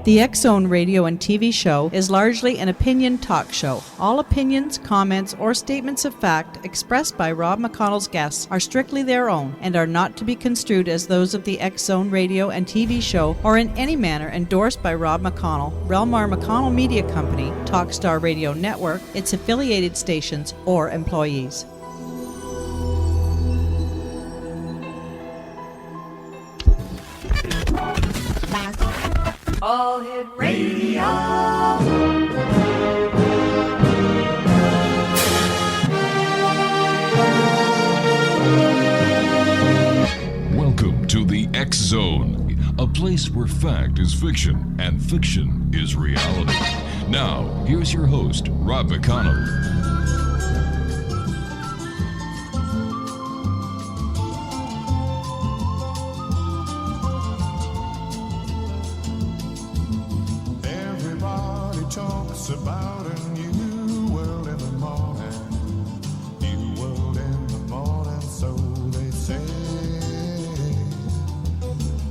The X-Zone radio and TV show is largely an opinion talk show. All opinions, comments, or statements of fact expressed by Rob McConnell's guests are strictly their own and are not to be construed as those of the X-Zone radio and TV show or in any manner endorsed by Rob McConnell, Relmar McConnell Media Company, Talkstar Radio Network, its affiliated stations, or employees. All Hit Radio. Welcome to the X Zone, a place where fact is fiction and fiction is reality. Now, here's your host, Rob McConnell. About a new world in the morning, so they say.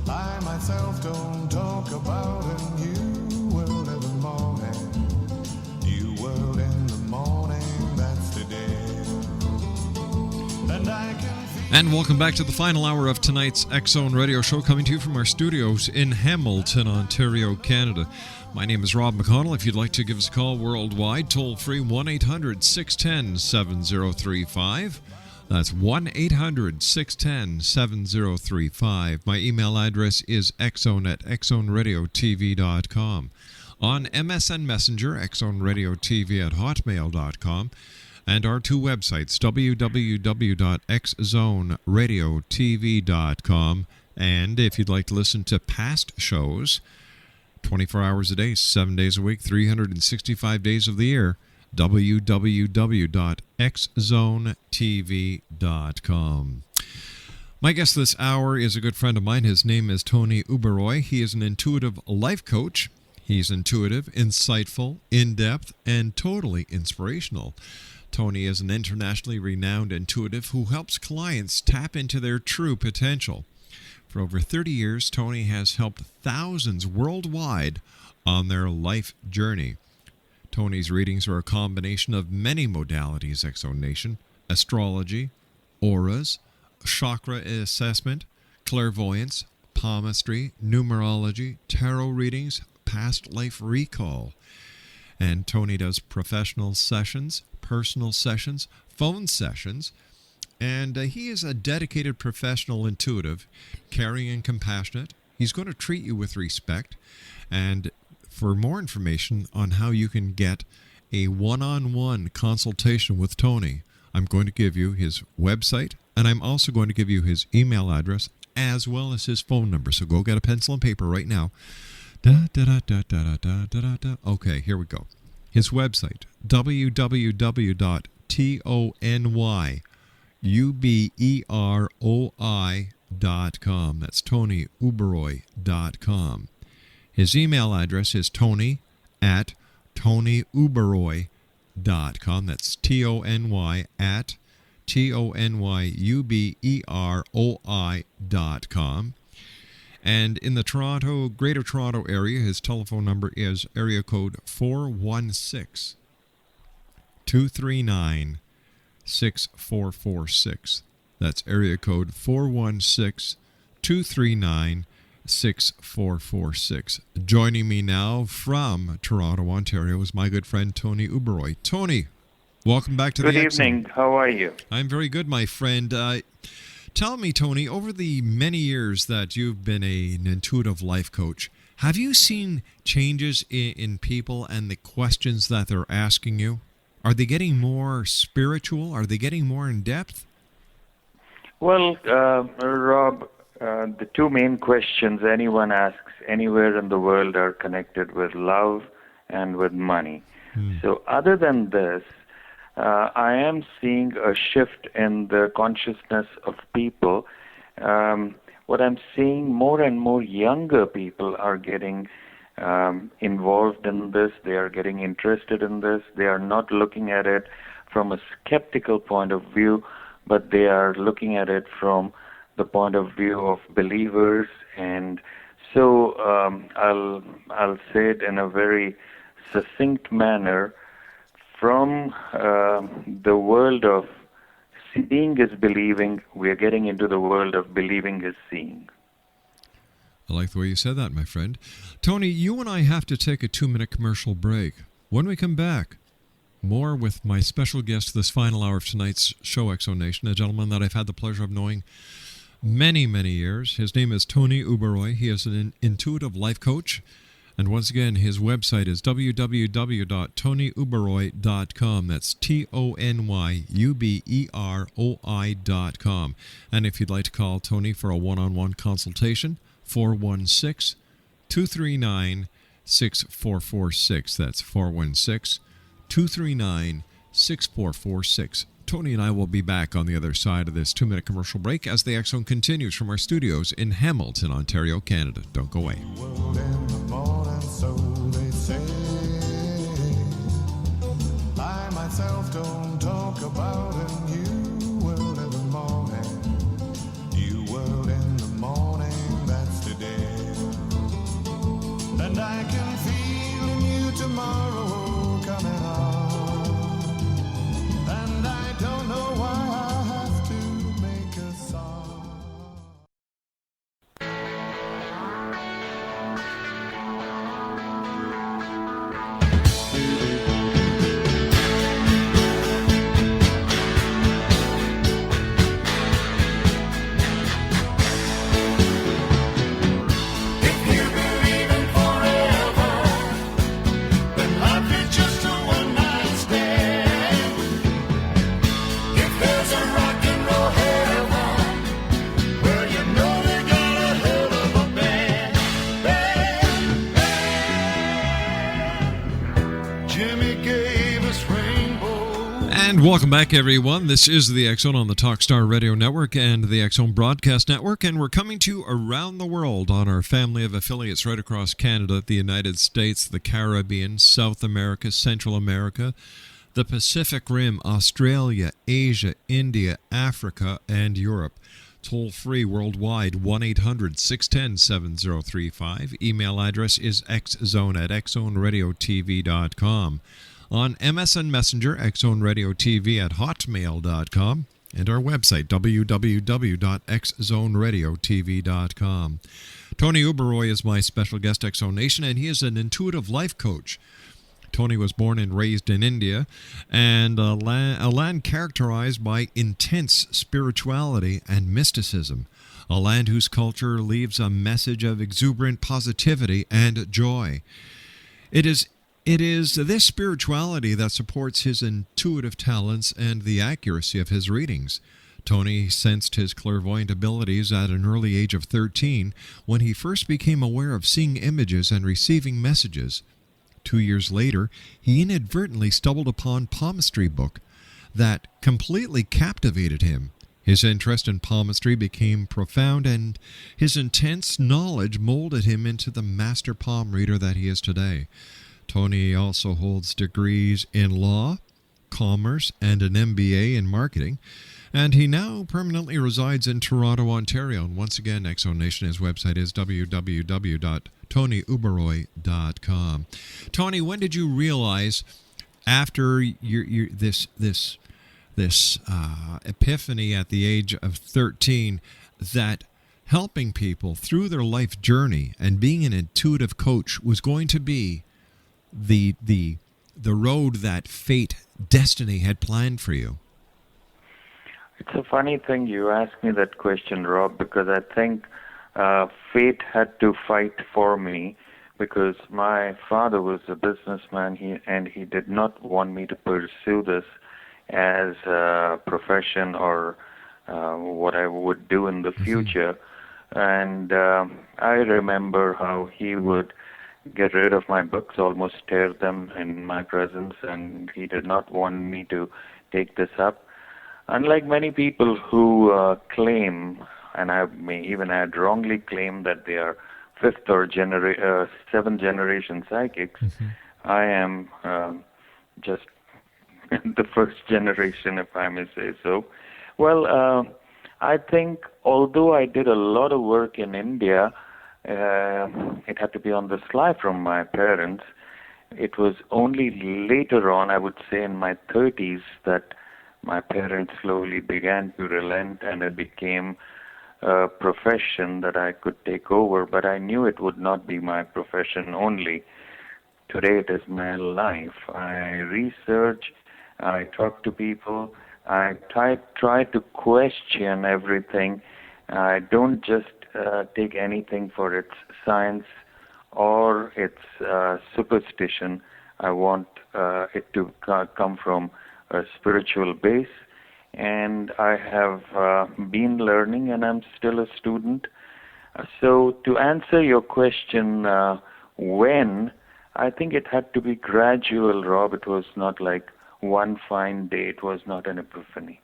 I myself don't talk about a new world in the morning. New world in the morning, that's today. And welcome back to the final hour of tonight's X-Zone Radio Show, coming to you from our studios in Hamilton, Ontario, Canada. My name is Rob McConnell. If you'd like to give us a call worldwide, toll free 1-800-610-7035. That's 1-800-610-7035. My email address is xzone@xzoneradiotv.com. On MSN Messenger, xzoneradiotv@hotmail.com. And our two websites, www.xzoneradiotv.com. And if you'd like to listen to past shows, 24 hours a day, 7 days a week, 365 days of the year, www.xzonetv.com. My guest this hour is a good friend of mine. His name is Tony UBEROI. He is an intuitive life coach. He's intuitive, insightful, in-depth, and totally inspirational. Tony is an internationally renowned intuitive who helps clients tap into their true potential. For over 30 years, Tony has helped thousands worldwide on their life journey. Tony's readings are a combination of many modalities, X-Zone Nation: astrology, auras, chakra assessment, clairvoyance, palmistry, numerology, tarot readings, past life recall. And Tony does professional sessions, personal sessions, phone sessions, and he is a dedicated professional intuitive, caring and compassionate. He's going to treat you with respect. And for more information on how you can get a one-on-one consultation with Tony, I'm going to give you his website, and I'm also going to give you his email address as well as his phone number. So go get a pencil and paper right now. Okay, here we go. His website, www.TonyUberoi.com. That's TonyUberoi.com. His email address is Tony@TonyUberoi.com. That's TonyUberoi.com. And in the Greater Toronto area, his telephone number is area code 416-239-6446. That's area code 416-239-6446. Joining me now from Toronto, Ontario, is my good friend Tony UBEROI. Tony, welcome back to the X-Zone. Good evening. How are you? I'm very good, my friend. Tell me, Tony, over the many years that you've been an intuitive life coach, have you seen changes in people and the questions that they're asking you? Are they getting more spiritual? Are they getting more in depth? Well, Rob, the two main questions anyone asks anywhere in the world are connected with love and with money. So other than this, I am seeing a shift in the consciousness of people. What I'm seeing, more and more younger people are getting involved in this. They are getting interested in this. They are not looking at it from a skeptical point of view, but they are looking at it from the point of view of believers and So I'll say it in a very succinct manner. From the world of seeing is believing, we are getting into the world of believing is seeing. I like the way you said that, my friend. Tony, you and I have to take a 2-minute commercial break. When we come back, more with my special guest this final hour of tonight's show, Exonation, a gentleman that I've had the pleasure of knowing many, many years. His name is Tony UBEROI. He is an intuitive life coach. And once again, his website is www.tonyuberoi.com. That's TonyUberoi.com. And if you'd like to call Tony for a one-on-one consultation, 416-239-6446. That's 416-239-6446. Tony and I will be back on the other side of this 2-minute commercial break as the X-Zone continues from our studios in Hamilton, Ontario, Canada. Don't go away. World in the morning, so they say. I myself don't talk about it. You world in the morning. You world in the morning, that's today. And I can feel in you tomorrow coming on. And I don't know why I have to make a song. If you believe in forever, then life is just a one-night stand. If there's a rock and roll heaven, well, you know they got a hell of a band. Jimmy gave us rainbow. And welcome back, everyone. This is the X-Zone on the Talkstar Radio Network and the X-Zone Broadcast Network, and we're coming to you around the world on our family of affiliates right across Canada, the United States, the Caribbean, South America, Central America, the Pacific Rim, Australia, Asia, India, Africa, and Europe. Toll free worldwide, 1-800-610-7035. Email address is xzone@xzoneradiotv.com. On MSN Messenger, xzoneradiotv@hotmail.com. And our website, www.xzoneradiotv.com. Tony UBEROI is my special guest, Exonation, and he is an intuitive life coach. Tony was born and raised in India, and a land characterized by intense spirituality and mysticism, a land whose culture leaves a message of exuberant positivity and joy. It is this spirituality that supports his intuitive talents and the accuracy of his readings. Tony sensed his clairvoyant abilities at an early age of 13 when he first became aware of seeing images and receiving messages. 2 years later, he inadvertently stumbled upon Palmistry book that completely captivated him. His interest in palmistry became profound, and his intense knowledge molded him into the master palm reader that he is today. Tony also holds degrees in law, commerce, and an MBA in marketing, and he now permanently resides in Toronto, Ontario. And once again, Exonation, his website is www.tonyuberoi.com. Tony, when did you realize, after this epiphany at the age of 13, that helping people through their life journey and being an intuitive coach was going to be the road that fate, destiny had planned for you? It's a funny thing you asked me that question, Rob, because I think fate had to fight for me, because my father was a businessman, and he did not want me to pursue this as a profession or what I would do in the future. And I remember how he would get rid of my books, almost tear them in my presence, and he did not want me to take this up. Unlike many people who claim, and I may even add wrongly claim, that they are fifth or seventh generation psychics, I am just the first generation, if I may say so. Well, I think although I did a lot of work in India, it had to be on the sly from my parents. It was only later on, I would say in my 30s, that my parents slowly began to relent, and it became a profession that I could take over. But I knew it would not be my profession only. Today it is my life. I research, I talk to people, I try to question everything. I don't just take anything for its science or its superstition. I want it to come from a spiritual base. And I have been learning, and I'm still a student. So to answer your question, when, I think it had to be gradual, Rob. It was not like one fine day. It was not an epiphany.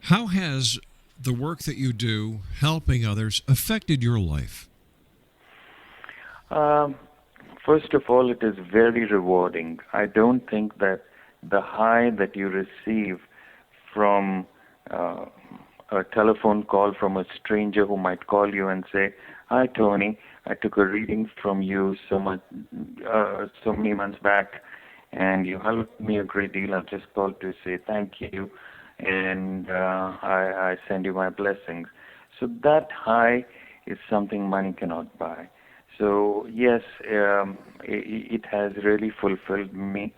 How has the work that you do, helping others, affected your life? First of all, it is very rewarding. I don't think that the high that you receive from a telephone call from a stranger who might call you and say, "Hi, Tony, I took a reading from you so many months back, and you helped me a great deal. I've just called to say thank you, and I send you my blessings." So that high is something money cannot buy. So yes, it has really fulfilled me.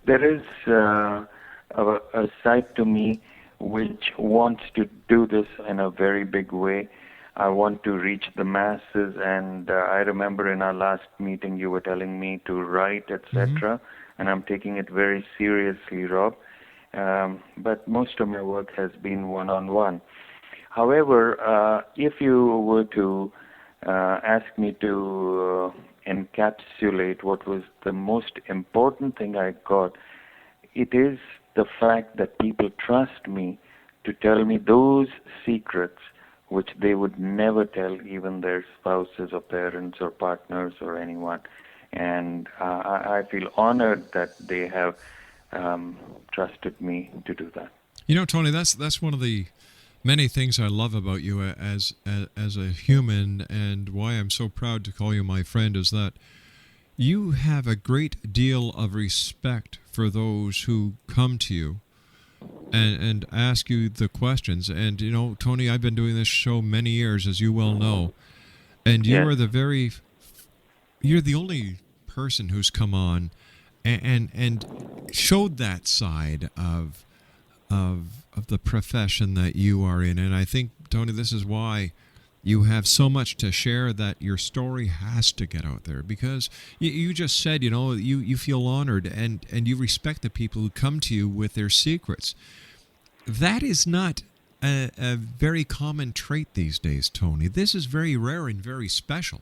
There is a side to me which wants to do this in a very big way. I want to reach the masses, and I remember in our last meeting you were telling me to write, etc., and I'm taking it very seriously, Rob. But most of my work has been one-on-one. However, if you were to ask me to encapsulate what was the most important thing I got, it is the fact that people trust me to tell me those secrets which they would never tell even their spouses or parents or partners or anyone. And I feel honored that they have trusted me to do that. You know, Tony, that's one of the many things I love about you as a human, and why I'm so proud to call you my friend, is that you have a great deal of respect for those who come to you and ask you the questions. And, you know, Tony, I've been doing this show many years, as you well know, and you are you're the only person who's come on and showed that side of the profession that you are in. And I think, Tony, this is why you have so much to share, that your story has to get out there, because you just said, you know, you feel honored and you respect the people who come to you with their secrets. That is not a very common trait these days, Tony. This is very rare and very special.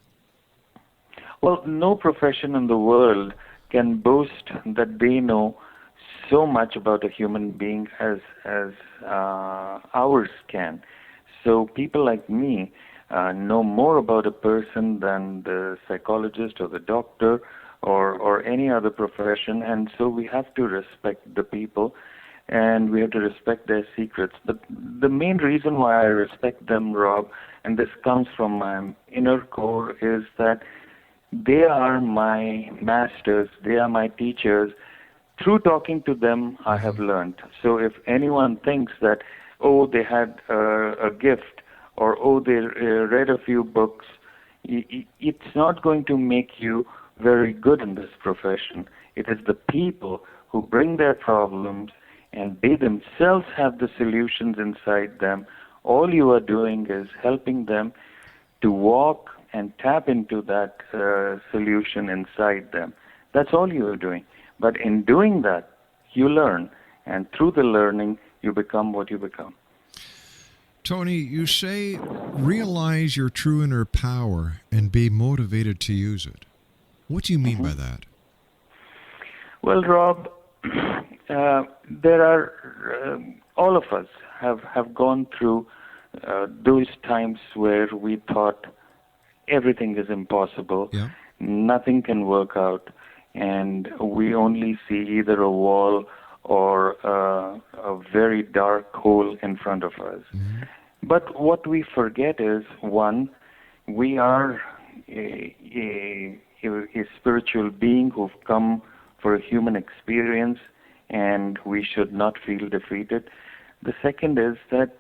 Well, no profession in the world can boast that they know so much about a human being as ours can. So people like me know more about a person than the psychologist or the doctor or any other profession, and so we have to respect the people and we have to respect their secrets. But the main reason why I respect them, Rob, and this comes from my inner core, is that they are my masters, they are my teachers. Through talking to them, I have learned. So if anyone thinks that, oh, they had a gift, or oh, they read a few books, it's not going to make you very good in this profession. It is the people who bring their problems, and they themselves have the solutions inside them. All you are doing is helping them to walk and tap into that solution inside them. That's all you are doing. But in doing that, you learn, and through the learning, you become what you become. Tony, you say realize your true inner power and be motivated to use it. What do you mean by that? Well, Rob, there are all of us have gone through those times where we thought everything is impossible, nothing can work out, and we only see either a wall or a very dark hole in front of us. But what we forget is, one, we are a spiritual being who've come for a human experience, and we should not feel defeated. The second is that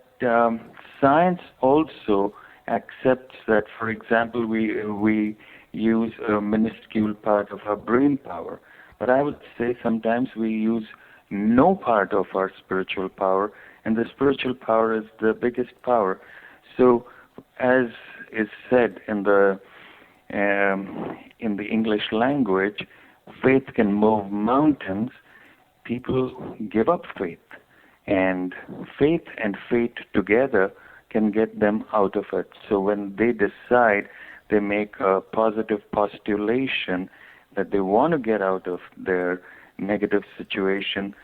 science also accepts that, for example, we use a minuscule part of our brain power. But I would say sometimes we use no part of our spiritual power, and the spiritual power is the biggest power. So, as is said in the English language, faith can move mountains. People give up faith, and faith together can get them out of it. So when they decide, they make a positive postulation that they want to get out of their negative situation,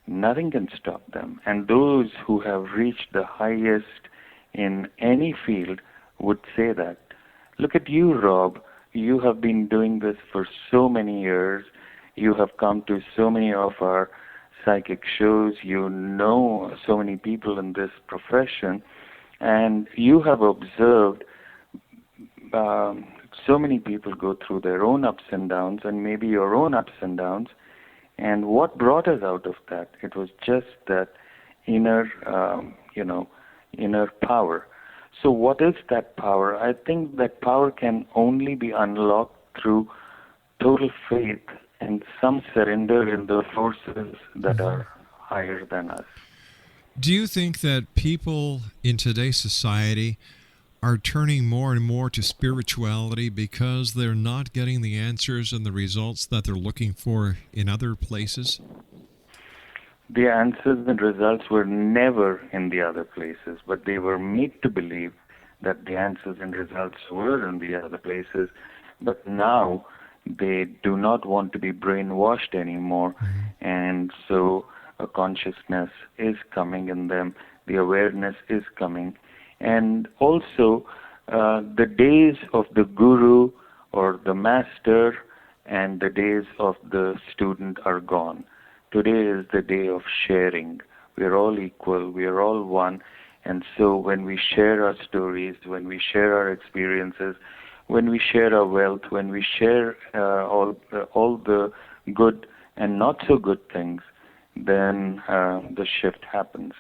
nothing can stop them. And those who have reached the highest in any field would say that. Look at you, Rob. You have been doing this for so many years. You have come to so many of our psychic shows. You know so many people in this profession. And you have observed so many people go through their own ups and downs, and maybe your own ups and downs. And what brought us out of that? It was just that inner power. So what is that power? I think that power can only be unlocked through total faith and some surrender in the forces that are higher than us. Do you think that people in today's society are turning more and more to spirituality because they're not getting the answers and the results that they're looking for in other places? The answers and results were never in the other places, but they were made to believe that the answers and results were in the other places. But now they do not want to be brainwashed anymore, and so a consciousness is coming in them, the awareness is coming. And also, the days of the guru or the master and the days of the student are gone. Today is the day of sharing. We are all equal. We are all one. And so when we share our stories, when we share our experiences, when we share our wealth, when we share all the good and not so good things, then the shift happens.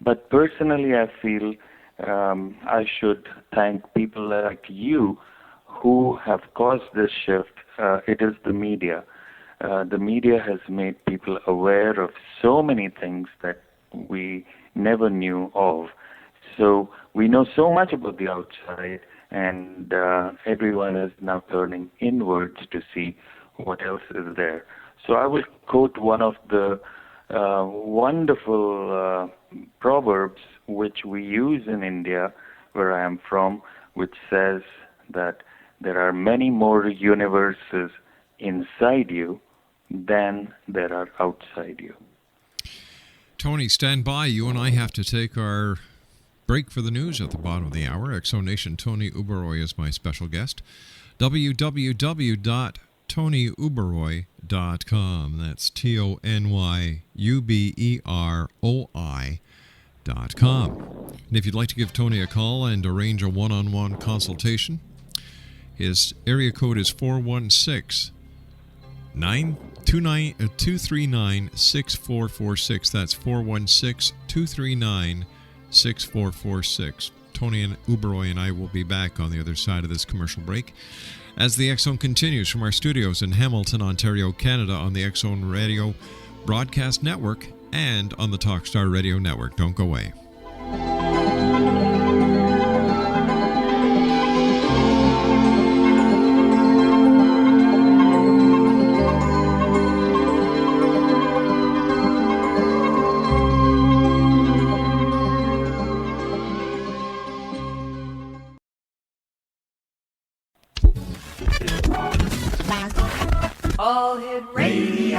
But personally, I feel I should thank people like you who have caused this shift. It is the media. The media has made people aware of so many things that we never knew of. So we know so much about the outside, and everyone is now turning inwards to see what else is there. So I will quote one of the wonderful proverbs which we use in India, where I am from, which says that there are many more universes inside you than there are outside you. Tony, stand by. You and I have to take our break for the news at the bottom of the hour. Exonation Tony UBEROI is my special guest. www.tonyuberoi.com. That's TonyUberoi.com. And if you'd like to give Tony a call and arrange a one-on-one consultation, his area code is 416-239-6446. That's 416-239-6446. Tony and UBEROI and I will be back on the other side of this commercial break as the X Zone continues from our studios in Hamilton, Ontario, Canada, on the X Zone Radio Broadcast Network and on the Talkstar Radio Network. Don't go away. All Hit Radio.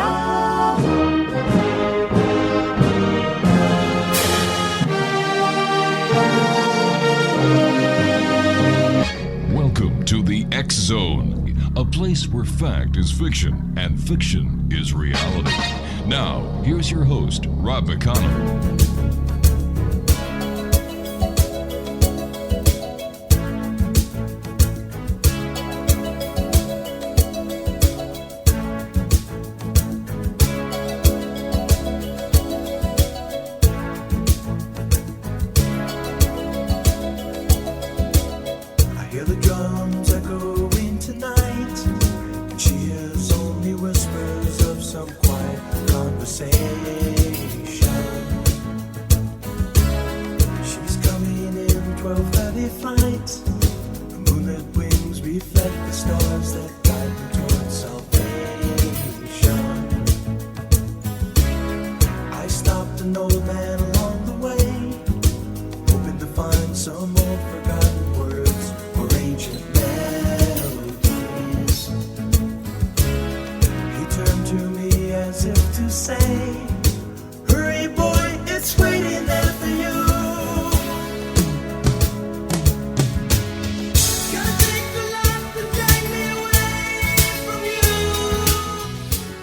Welcome to the X Zone, a place where fact is fiction and fiction is reality. Now, here's your host, Rob McConnell. 12:30 flight. The moonlit wings reflect the stars that guide me towards salvation. I stopped an old man along the way, hoping to find some old forgotten words or ancient melodies. He turned to me as if to say, "Hurry, boy, it's waiting there for you." Gotta take the life to drag me away from you.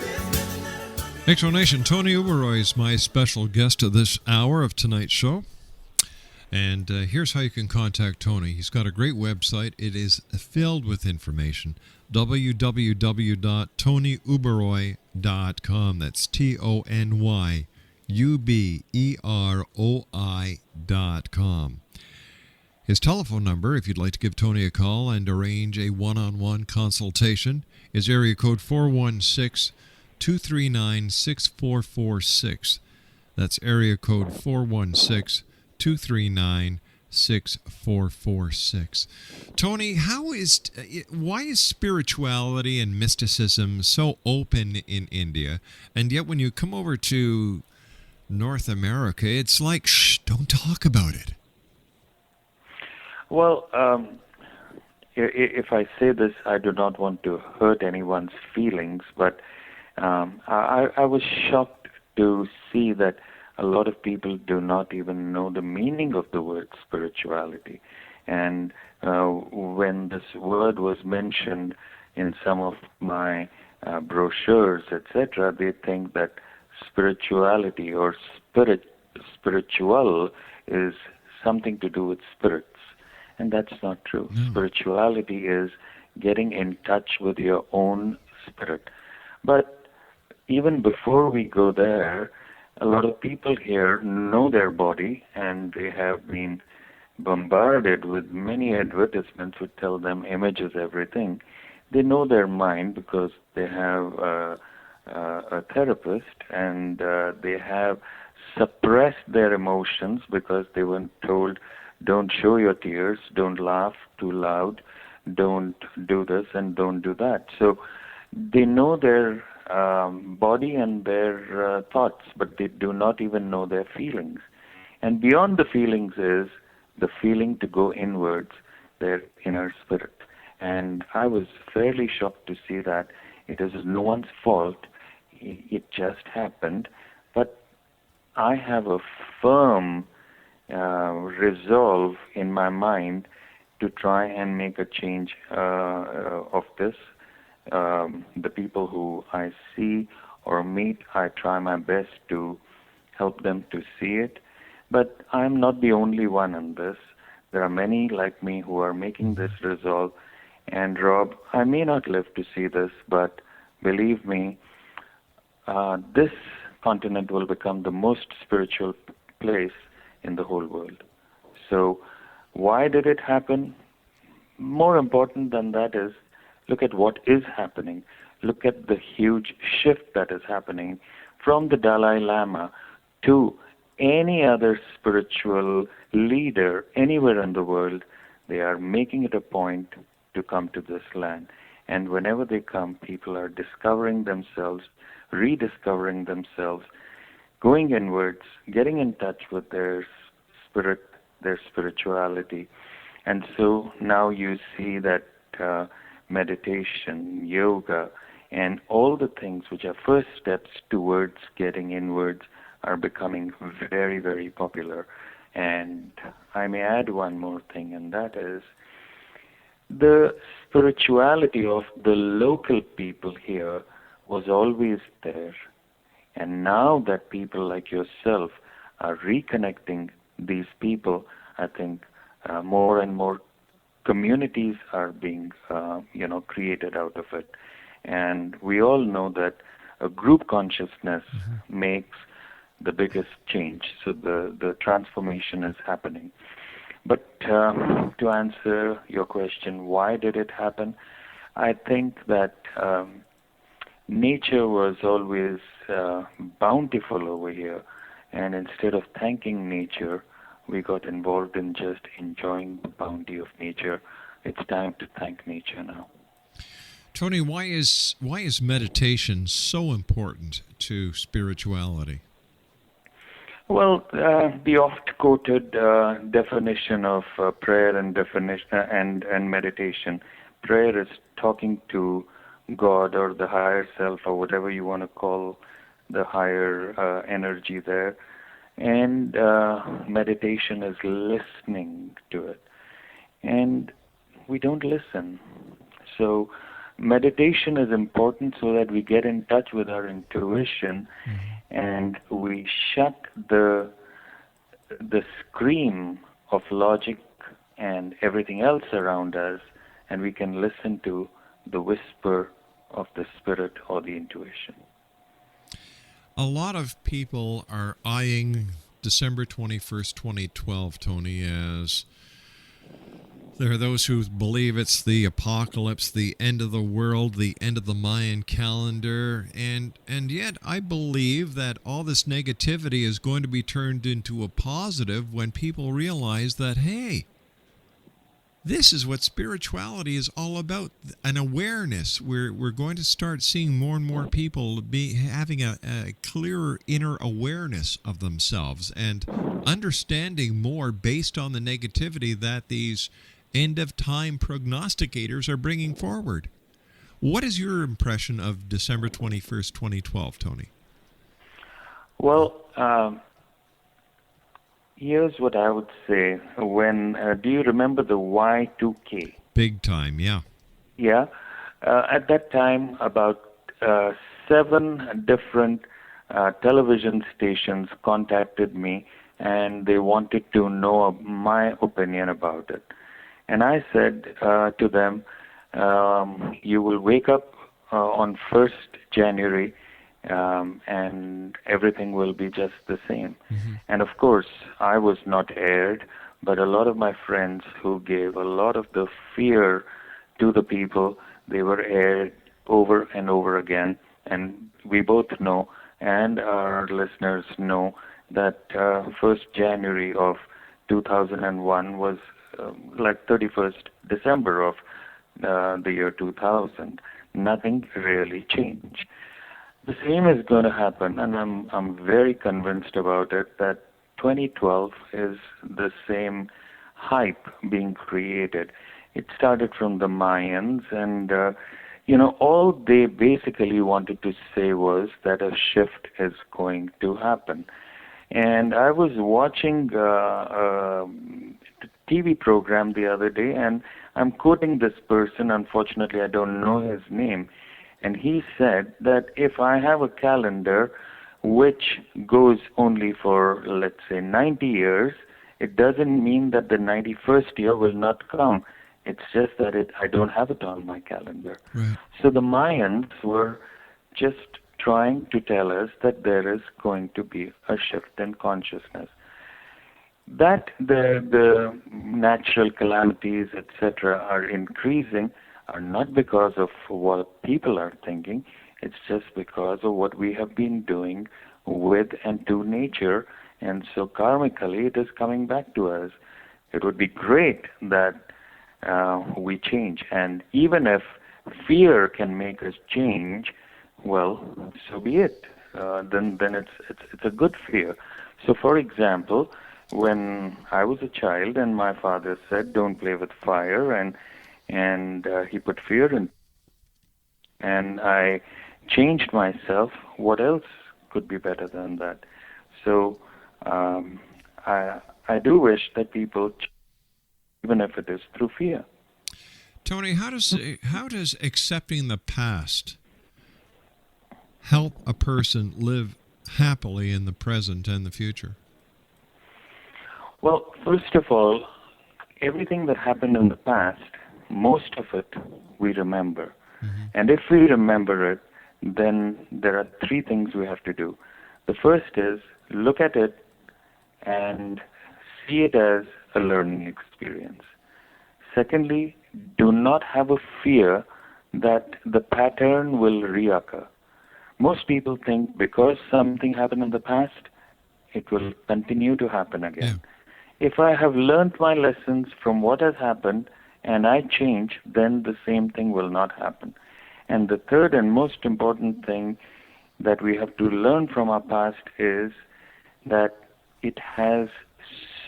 There's nothing that I Explanation, Tony UBEROI is my special guest of this hour of tonight's show. And here's how you can contact Tony. He's got a great website. It is filled with information. www.tonyuberoi.com. That's TonyUberoi.com. His telephone number, if you'd like to give Tony a call and arrange a one-on-one consultation, is area code 416-239-6446. That's area code 416-239-6446. Tony, why is spirituality and mysticism so open in India, and yet when you come over to North America, it's like, shh, don't talk about it? Well, if I say this, I do not want to hurt anyone's feelings, but I was shocked to see that a lot of people do not even know the meaning of the word spirituality. And when this word was mentioned in some of my brochures, etc., they think that spirituality or spiritual is something to do with spirits. And that's not true. No. Spirituality is getting in touch with your own spirit. But even before we go there, a lot of people here know their body, and they have been bombarded with many advertisements which tell them images, everything. They know their mind because they have a therapist, and they have suppressed their emotions because they were told, don't show your tears, don't laugh too loud, don't do this and don't do that. So they know their body and their thoughts, but they do not even know their feelings. And beyond the feelings is the feeling to go inwards, their inner spirit. And I was fairly shocked to see that it is no one's fault. It just happened. But I have a firm resolve in my mind to try and make a change of this. The people who I see or meet, I try my best to help them to see it. But I'm not the only one in this. There are many like me who are making this resolve. And Rob, I may not live to see this, but believe me, this continent will become the most spiritual place in the whole world. So why did it happen? More important than that is, look at what is happening. Look at the huge shift that is happening from the Dalai Lama to any other spiritual leader anywhere in the world. They are making it a point to come to this land. And whenever they come, people are discovering themselves, rediscovering themselves, going inwards, getting in touch with their spirit, their spirituality. And so now you see that meditation, yoga, and all the things which are first steps towards getting inwards are becoming very, very popular. And I may add one more thing, and that is the spirituality of the local people here was always there. And now that people like yourself are reconnecting these people, I think more and more communities are being, created out of it. And we all know that a group consciousness makes the biggest change. So the transformation is happening. But to answer your question, why did it happen? I think that nature was always bountiful over here. And instead of thanking nature, we got involved in just enjoying the bounty of nature. It's time to thank nature now. Tony, why is meditation so important to spirituality? Well, the oft-quoted definition of prayer and and meditation. Prayer is talking to God or the higher self or whatever you want to call the higher energy there. And meditation is listening to it. And we don't listen. So meditation is important so that we get in touch with our intuition and we shut the scream of logic and everything else around us, and we can listen to the whisper of the spirit or the intuition. A lot of people are eyeing December 21st, 2012, Tony, as there are those who believe it's the apocalypse, the end of the world, the end of the Mayan calendar, and yet I believe that all this negativity is going to be turned into a positive when people realize that, hey, this is what spirituality is all about, an awareness. We're going to start seeing more and more people having a clearer inner awareness of themselves and understanding more based on the negativity that these end-of-time prognosticators are bringing forward. What is your impression of December 21st, 2012, Tony? Well, here's what I would say. Do you remember the Y2K? Big time, yeah. Yeah. At that time, about 7 different television stations contacted me, and they wanted to know my opinion about it. And I said to them, you will wake up on 1st January and everything will be just the same. Mm-hmm. And of course, I was not aired, but a lot of my friends who gave a lot of the fear to the people, they were aired over and over again. And we both know, and our listeners know, that 1st January of 2001 was like 31st December of the year 2000. Nothing really changed. The same is going to happen, and I'm very convinced about it, that 2012 is the same hype being created. It started from the Mayans, and all they basically wanted to say was that a shift is going to happen. And I was watching a TV program the other day, and I'm quoting this person. Unfortunately, I don't know his name. And he said that if I have a calendar which goes only for, let's say, 90 years, it doesn't mean that the 91st year will not come. It's just that I don't have it on my calendar. Right. So the Mayans were just trying to tell us that there is going to be a shift in consciousness. That the natural calamities, etc., are increasing are not because of what people are thinking. It's just because of what we have been doing with and to nature, and so karmically it is coming back to us. It would be great that we change, and even if fear can make us change, well, so be it. Then it's a good fear. So, for example, when I was a child and my father said, "Don't play with fire," and he put fear in, and I changed myself. What else could be better than that? So I do wish that people change, even if it is through fear. Tony, how does accepting the past help a person live happily in the present and the future? Well, first of all, everything that happened in the past, most of it we remember. Mm-hmm. And if we remember it, then there are 3 things we have to do. The first is look at it and see it as a learning experience. Secondly, do not have a fear that the pattern will reoccur. Most people think because something happened in the past, it will continue to happen again. Yeah. If I have learned my lessons from what has happened and I change, then the same thing will not happen. And the third and most important thing that we have to learn from our past is that it has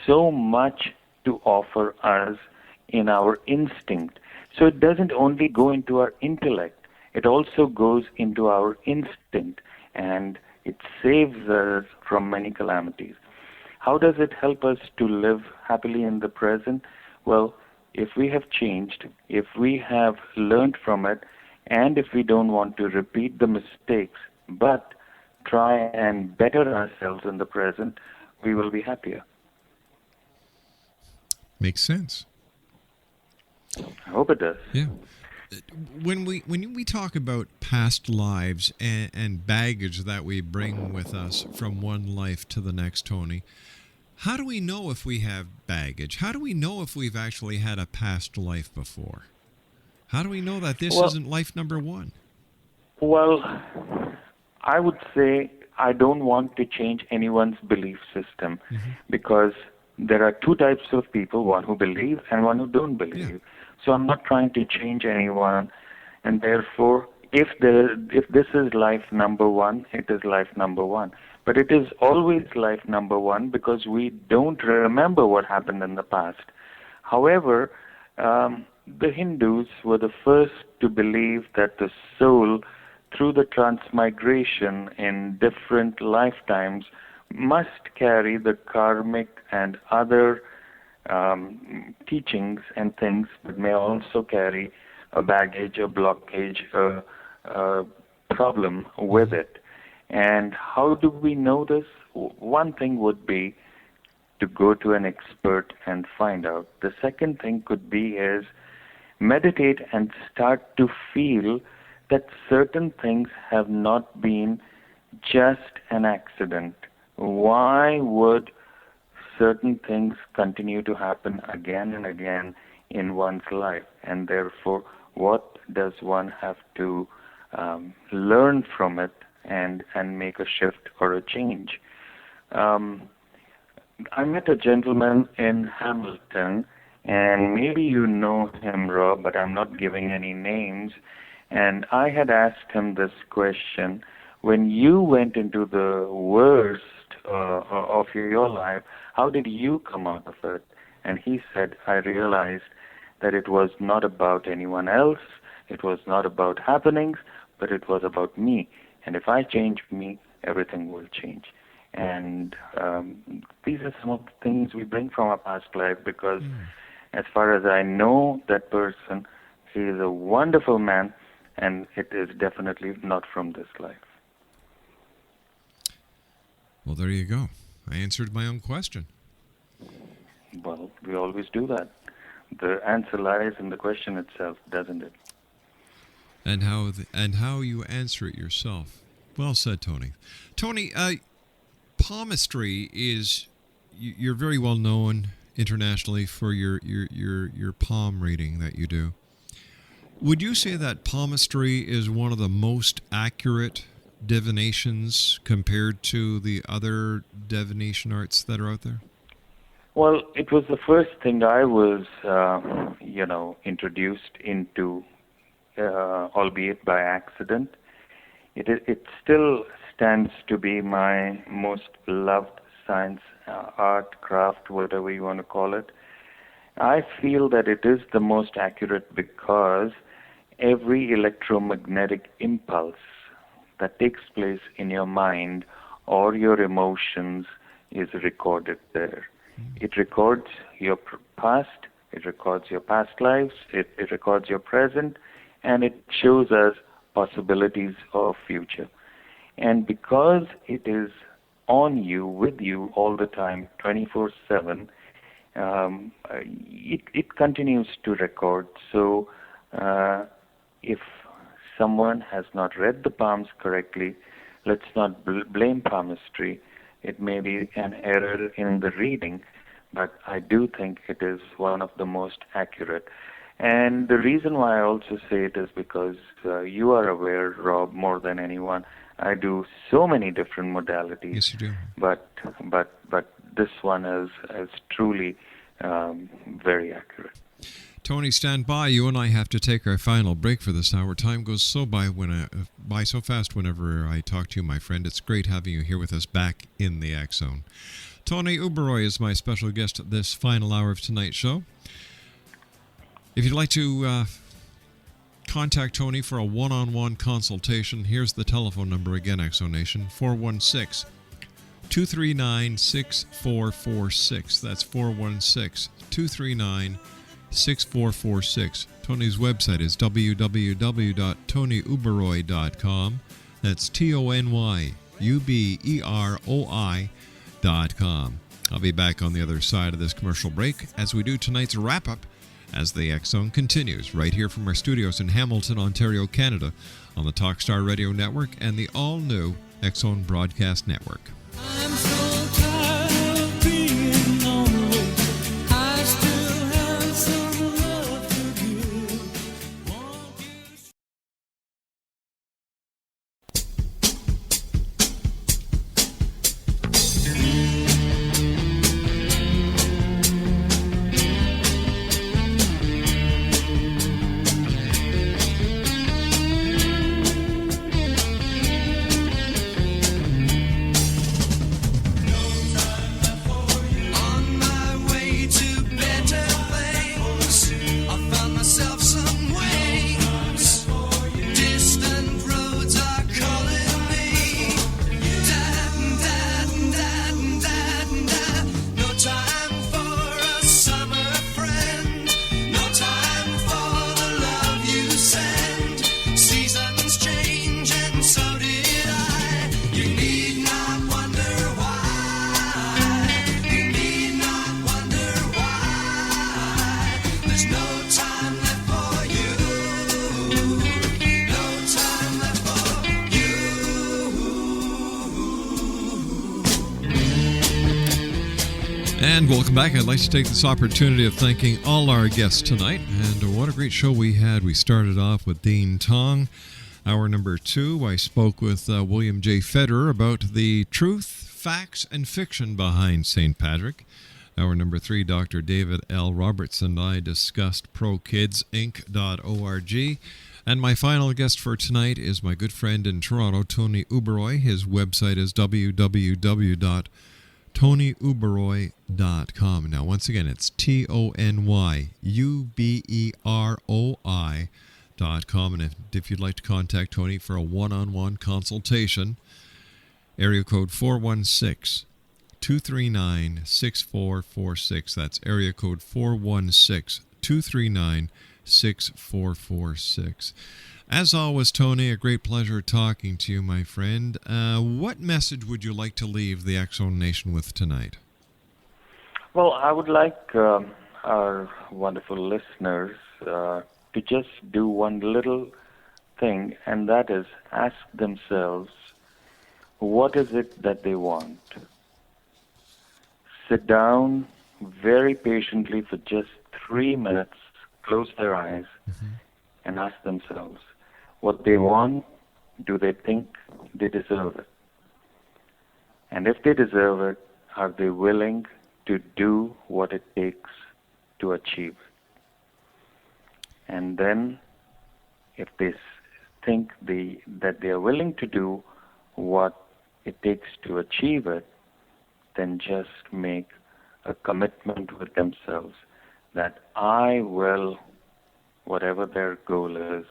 so much to offer us in our instinct. So it doesn't only go into our intellect, it also goes into our instinct, and it saves us from many calamities. How does it help us to live happily in the present? Well, if we have changed, if we have learned from it, and if we don't want to repeat the mistakes, but try and better ourselves in the present, we will be happier. Makes sense. I hope it does. Yeah. When we talk about past lives and baggage that we bring with us from one life to the next, Tony, how do we know if we have baggage? How do we know if we've actually had a past life before? How do we know that this isn't life number one? Well, I would say I don't want to change anyone's belief system because there are two types of people, one who believe and one who don't believe. Yeah. So I'm not trying to change anyone, and therefore, if this is life number one, it is life number one. But it is always life number one because we don't remember what happened in the past. However, the Hindus were the first to believe that the soul, through the transmigration in different lifetimes, must carry the karmic and other teachings and things, but may also carry a baggage, a blockage, a problem with it. And how do we know this? One thing would be to go to an expert and find out. The second thing could be is meditate and start to feel that certain things have not been just an accident. Why would certain things continue to happen again and again in one's life? And therefore, what does one have to learn from it and make a shift or a change? I met a gentleman in Hamilton, and maybe you know him, Rob, but I'm not giving any names. And I had asked him this question: when you went into the worst of your life, how did you come out of it? And he said, I realized that it was not about anyone else, it was not about happenings, but it was about me. And if I change me, everything will change. And these are some of the things we bring from our past life because as far as I know that person, he is a wonderful man, and it is definitely not from this life. Well, there you go. I answered my own question. Well, we always do that. The answer lies in the question itself, doesn't it? And how you answer it yourself. Well said, Tony. Tony, palmistry is, you're very well known internationally for your palm reading that you do. Would you say that palmistry is one of the most accurate divinations compared to the other divination arts that are out there? Well, it was the first thing I was, introduced into, albeit by accident. It still stands to be my most loved science, art, craft, whatever you want to call it. I feel that it is the most accurate because every electromagnetic impulse that takes place in your mind or your emotions is recorded there. It records your past, it records your past lives, it records your present, and it shows us possibilities of future. And because it is on you, with you all the time, 24/7, it continues to record. So if someone has not read the palms correctly, let's not blame palmistry. It may be an error in the reading, but I do think it is one of the most accurate. And the reason why I also say it is because you are aware, Rob, more than anyone, I do so many different modalities. Yes, you do. But this one is truly very accurate. Tony, stand by. You and I have to take our final break for this hour. Time goes so by so fast whenever I talk to you, my friend. It's great having you here with us back in the X Zone. Tony UBEROI is my special guest at this final hour of tonight's show. If you'd like to contact Tony for a one-on-one consultation, here's the telephone number again, X Zone Nation, 416-239-6446. That's 416-239-6446. Tony's website is www.tonyuberoi.com. That's TonyUberoi.com. I'll be back on the other side of this commercial break as we do tonight's wrap-up as the X Zone continues right here from our studios in Hamilton, Ontario, Canada on the Talkstar Radio Network and the all-new X Zone Broadcast Network. I'm so tired of being lonely. I still have some love to give. Won't you And welcome back. I'd like to take this opportunity of thanking all our guests tonight. And what a great show we had. We started off with Dean Tong. Hour number 2, I spoke with William J. Federer about the truth, facts, and fiction behind St. Patrick. Hour number 3, Dr. David L. Roberts and I discussed prokidsinc.org. And my final guest for tonight is my good friend in Toronto, Tony UBEROI. His website is www.tonyuberoi.com. Now, once again, it's TonyUberoi.com. And if you'd like to contact Tony for a one-on-one consultation, area code 416-239-6446. That's area code 416-239-6446. As always, Tony, a great pleasure talking to you, my friend. What message would you like to leave the X Zone Nation with tonight? Well, I would like our wonderful listeners to just do one little thing, and that is ask themselves, what is it that they want? Sit down very patiently for just 3 minutes, close their eyes, and ask themselves what they want. Do they think they deserve it? And if they deserve it, are they willing to do what it takes to achieve it? And then, if they think that they are willing to do what it takes to achieve it, then just make a commitment with themselves that I will, whatever their goal is,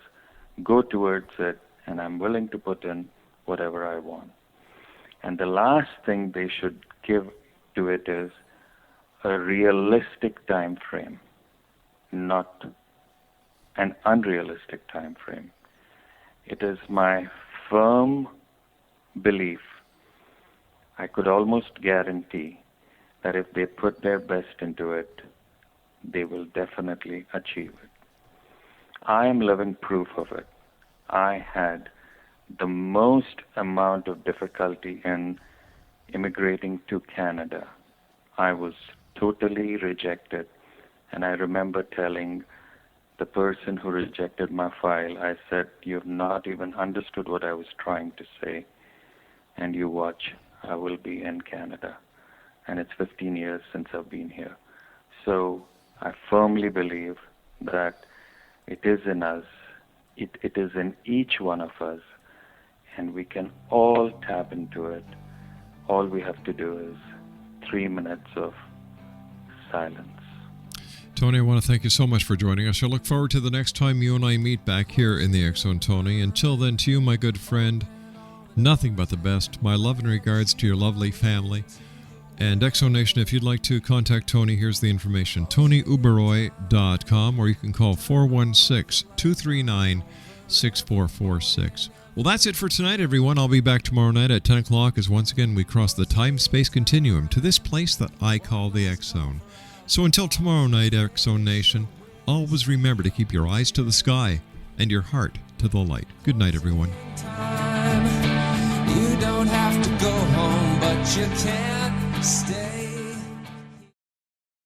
go towards it, and I'm willing to put in whatever I want. And the last thing they should give to it is a realistic time frame, not an unrealistic time frame. It is my firm belief, I could almost guarantee, that if they put their best into it, they will definitely achieve it. I am living proof of it. I had the most amount of difficulty in immigrating to Canada. I was totally rejected, and I remember telling the person who rejected my file, I said, "You've not even understood what I was trying to say, and you watch, I will be in Canada." and it's 15 years since I've been here. So I firmly believe that it is in us, it is in each one of us, and we can all tap into it. All we have to do is 3 minutes of silence. Tony, I want to thank you so much for joining us. I look forward to the next time you and I meet back here in the X Zone, Tony. Until then, to you, my good friend, nothing but the best. My love and regards to your lovely family. And X Zone Nation, if you'd like to contact Tony, here's the information. TonyUberoi.com, or you can call 416-239-6446. Well, that's it for tonight, everyone. I'll be back tomorrow night at 10 o'clock as once again we cross the time-space continuum to this place that I call the X Zone. So until tomorrow night, X Zone Nation, always remember to keep your eyes to the sky and your heart to the light. Good night, everyone. You don't have to go home, but you can't stay.